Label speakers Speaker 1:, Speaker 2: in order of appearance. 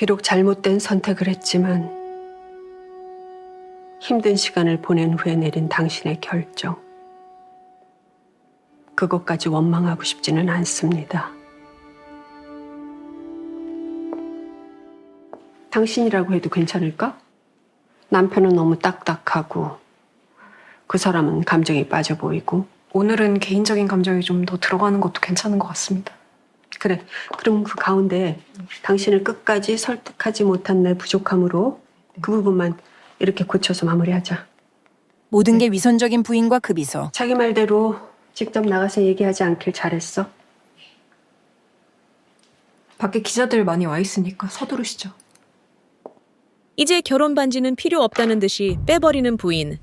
Speaker 1: 비록 잘못된 선택을 했지만 힘든 시간을 보낸 후에 내린 당신의 결정. 그것까지 원망하고 싶지는 않습니다. 당신이라고 해도 괜찮을까? 남편은 너무 딱딱하고 그 사람은 감정이 빠져 보이고.
Speaker 2: 오늘은 개인적인 감정이 좀 더 들어가는 것도 괜찮은 것 같습니다.
Speaker 1: 그래, 그럼 그 가운데 당신을 끝까지 설득하지 못한 내 부족함으로 그 부분만 이렇게 고쳐서 마무리하자.
Speaker 3: 모든 게 위선적인 부인과 그 비서.
Speaker 1: 자기 말대로 직접 나가서 얘기하지 않길 잘했어.
Speaker 2: 밖에 기자들 많이 와 있으니까 서두르시죠.
Speaker 4: 이제 결혼 반지는 필요 없다는 듯이 빼버리는 부인.